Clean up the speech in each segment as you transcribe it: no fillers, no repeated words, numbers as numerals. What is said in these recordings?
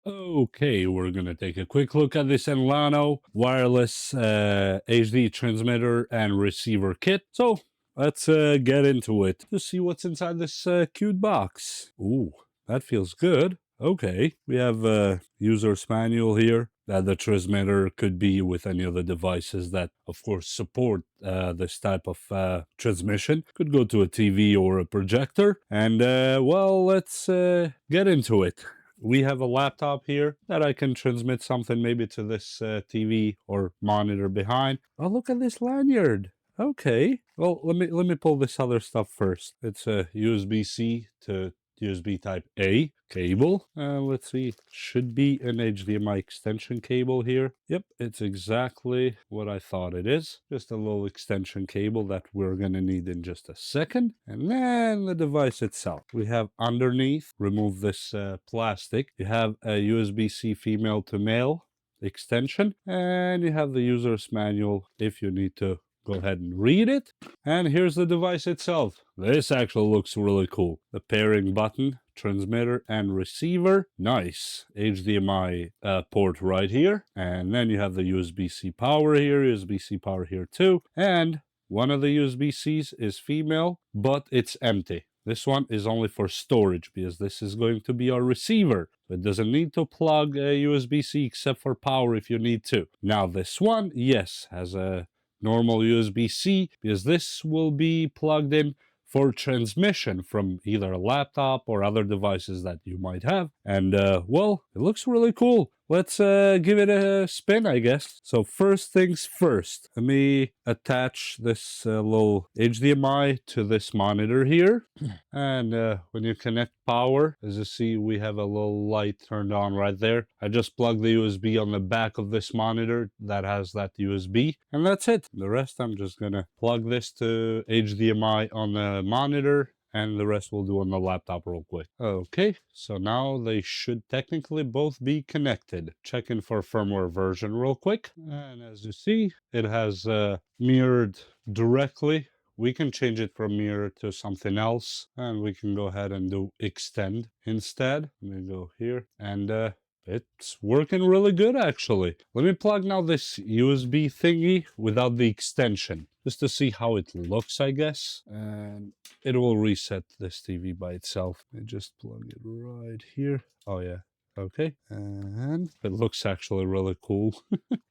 Okay, we're gonna take a quick look at this Llano wireless HD transmitter and receiver kit. So let's get into it to see what's inside this cute box. Ooh, that feels good. Okay, we have a user's manual here that the transmitter could be with any of the devices that, of course, support this type of transmission. Could go to a TV or a projector. And, well, let's get into it. We have a laptop here that I can transmit something maybe to this TV or monitor behind. Oh, look at this lanyard. Okay. Well, let me pull this other stuff first. It's a USB-C to USB type A cable. Let's see, should be an HDMI extension cable here. Yep, it's exactly what I thought it is. Just a little extension cable that we're gonna need in just a second. And then the device itself. We have underneath, remove this plastic. You have a USB-C female to male extension, and you have the user's manual if you need to go ahead and read it. And here's the device itself. This actually looks really cool. The pairing button, transmitter and receiver. Nice. HDMI port right here. And then you have the USB-C power here, USB-C power here too. And one of the USB-Cs is female, but it's empty. This one is only for storage because this is going to be our receiver. It doesn't need to plug a USB-C except for power if you need to. Now this one, yes, has a normal USB-C because this will be plugged in for transmission from either a laptop or other devices that you might have. And well, it looks really cool. Let's give it a spin, I guess. So first things first, let me attach this little HDMI to this monitor here. And when you connect power, as you see, we have a little light turned on right there. I just plugged the USB on the back of this monitor that has that USB, and that's it. The rest, I'm just gonna plug this to HDMI on the monitor, and the rest we'll do on the laptop real quick. Okay, so now they should technically both be connected. Checking for firmware version real quick. And as you see, it has mirrored directly. We can change it from mirror to something else, and we can go ahead and do extend instead. Let me go here, and it's working really good actually. Let me plug now this USB thingy without the extension, just to see how it looks, I guess. And it will reset this TV by itself. I just plug it right here. Oh yeah. Okay, and it looks actually really cool.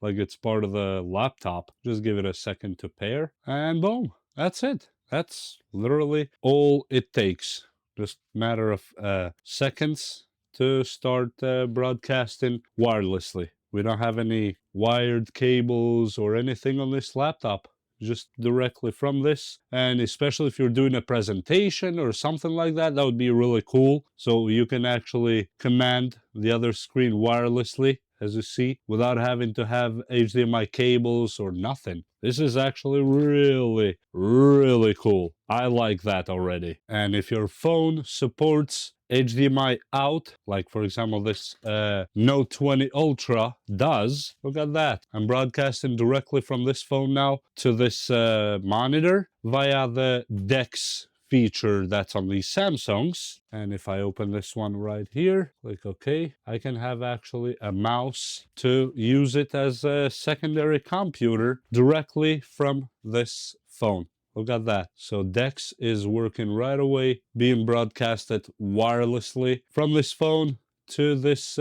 Like it's part of the laptop. Just give it a second to pair, and boom. That's it. That's literally all it takes. Just matter of seconds to start broadcasting wirelessly. We don't have any wired cables or anything on this laptop. Just directly from this. And especially if you're doing a presentation or something like that, that would be really cool. So you can actually command the other screen wirelessly, as you see, without having to have HDMI cables or nothing. This is actually really, really cool. I like that already. And if your phone supports HDMI out, like for example this Note 20 Ultra does, look at that. I'm broadcasting directly from this phone now to this monitor via the DeX feature that's on these Samsungs. And if I open this one right here, click OK, I can have actually a mouse to use it as a secondary computer directly from this phone. Look at that. So DeX is working right away, being broadcasted wirelessly from this phone to this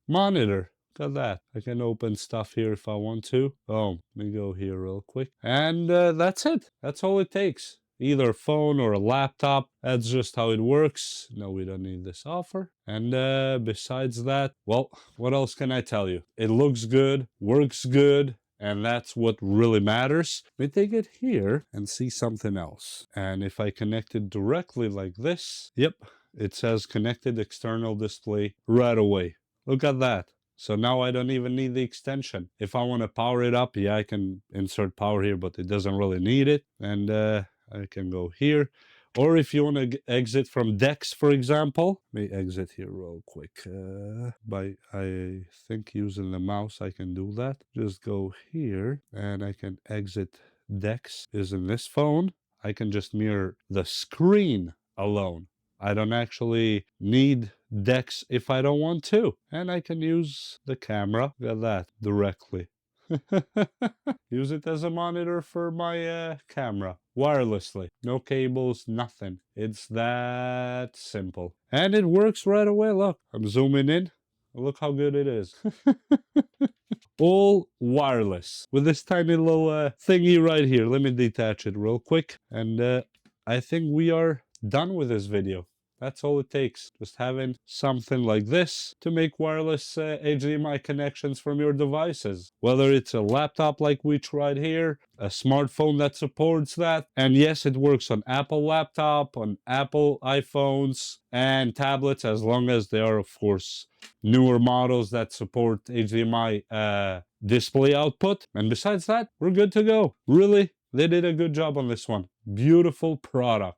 monitor. Look at that. I can open stuff here if I want to. Oh, let me go here real quick. And that's it. That's all it takes. Either a phone or a laptop. That's just how it works. No, we don't need this offer. And besides that, well, what else can I tell you? It looks good, works good, and that's what really matters. Let me take it here and see something else. And if I connect it directly like this, yep, it says connected external display right away. Look at that. So now I don't even need the extension. If I want to power it up, yeah, I can insert power here, but it doesn't really need it. And I can go here. Or if you want to exit from DeX, for example, let me exit here real quick. I think using the mouse, I can do that. Just go here and I can exit DeX is in this phone. I can just mirror the screen alone. I don't actually need decks if I don't want to. And I can use the camera, look at that, directly. Use it as a monitor for my camera, wirelessly. No cables, nothing. It's that simple. And it works right away, look. I'm zooming in. Look how good it is. All wireless with this tiny little thingy right here. Let me detach it real quick. And I think we are done with this video. That's all it takes. Just having something like this to make wireless HDMI connections from your devices. Whether it's a laptop like we tried here, a smartphone that supports that. And yes, it works on Apple laptop, on Apple iPhones, and tablets, as long as they are, of course, newer models that support HDMI display output. And besides that, we're good to go. Really, they did a good job on this one. Beautiful product.